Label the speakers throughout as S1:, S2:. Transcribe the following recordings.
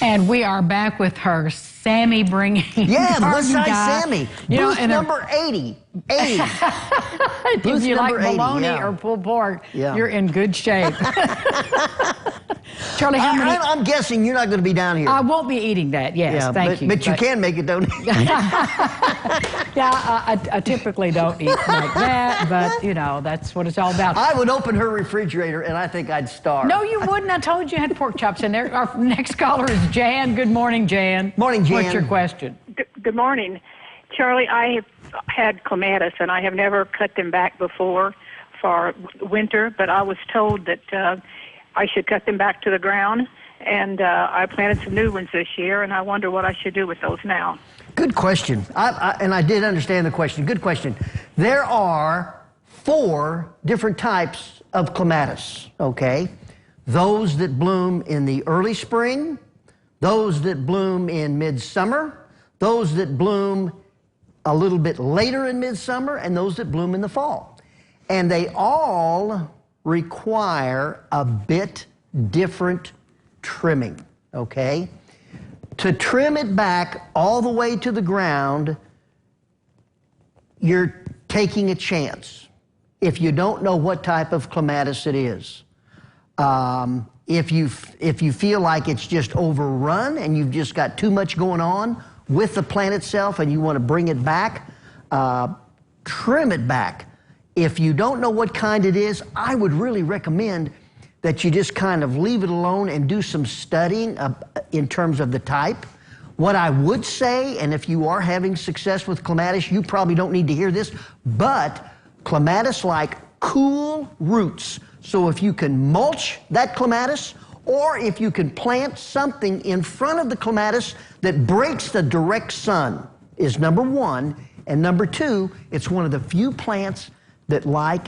S1: And we are back with her Sammy bringing.
S2: Yeah, boost size Sammy. Boost number 80. 80.
S1: If you like bologna or pulled pork, you're in good shape. Charlie, how many?
S2: I'm guessing you're not going to be down here.
S1: I won't be eating that, yes, thank you.
S2: But you can make it, don't you?
S1: I typically don't eat like that, but, you know, that's what it's all about.
S2: I would open her refrigerator, and I think I'd starve.
S1: No, you wouldn't. I told you I had pork chops in there. Our next caller is Jan. Good morning, Jan.
S2: Morning, Jan.
S1: What's your question?
S3: Good morning. Charlie, I have had clematis, and I have never cut them back before for winter, but I was told that I should cut them back to the ground, and I planted some new ones this year, and I wonder what I should do with those now.
S2: Good question. And I did understand the question. Good question. There are 4 different types of clematis, okay? Those that bloom in the early spring, those that bloom in midsummer, those that bloom a little bit later in midsummer, and those that bloom in the fall. And they all require a bit different trimming, okay? To trim it back all the way to the ground, you're taking a chance if you don't know what type of clematis it is. If you feel like it's just overrun and you've just got too much going on with the plant itself and you want to bring it back, trim it back. If you don't know what kind it is, I would really recommend that you just kind of leave it alone and do some studying in terms of the type. What I would say, and if you are having success with clematis, you probably don't need to hear this, but clematis like cool roots. So if you can mulch that clematis, or if you can plant something in front of the clematis that breaks the direct sun, is number 1. And number 2, it's one of the few plants that like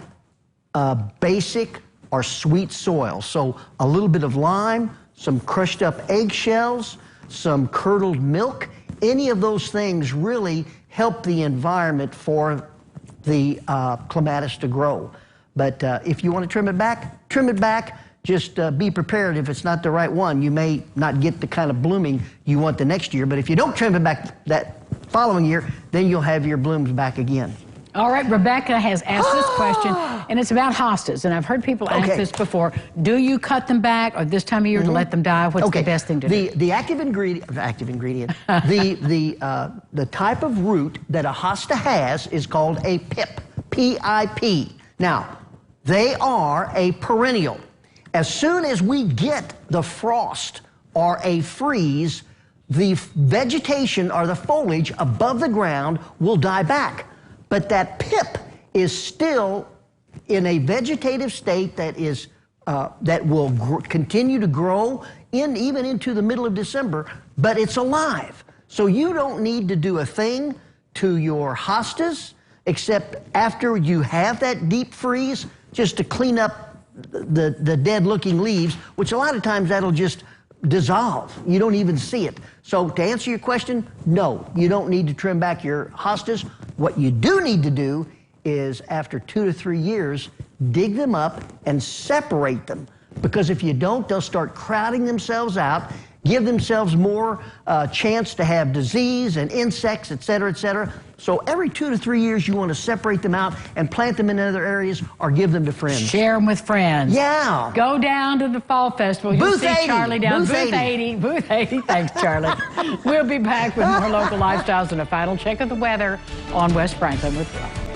S2: basic or sweet soil. So a little bit of lime, some crushed up eggshells, some curdled milk, any of those things really help the environment for the clematis to grow. But if you want to trim it back, trim it back. Just be prepared if it's not the right one. You may not get the kind of blooming you want the next year, but if you don't trim it back that following year, then you'll have your blooms back again.
S1: All right, Rebecca has asked this question, and it's about hostas. And I've heard people ask this before. Do you cut them back, or this time of year to let them die? What's the best thing to do?
S2: The active ingredient, the type of root that a hosta has is called a pip, P-I-P. Now, they are a perennial. As soon as we get the frost or a freeze, the vegetation or the foliage above the ground will die back. But that pip is still in a vegetative state that is that will continue to grow even into the middle of December, but it's alive. So you don't need to do a thing to your hostas except after you have that deep freeze, just to clean up the dead-looking leaves, which a lot of times that'll just dissolve. You don't even see it. So to answer your question, no, you don't need to trim back your hostas. What you do need to do is, after 2 to 3 years, dig them up and separate them. Because if you don't, they'll start crowding themselves out, give themselves more chance to have disease and insects, et cetera, et cetera. So every 2 to 3 years, you want to separate them out and plant them in other areas or give them to friends.
S1: Share them with friends.
S2: Yeah.
S1: Go down to the fall festival. You'll
S2: Booth
S1: see
S2: 80.
S1: Charlie down.
S2: Booth
S1: 80. Booth 80. Thanks, Charlie. We'll be back with more local lifestyles and a final check of the weather on West Franklin with Rob.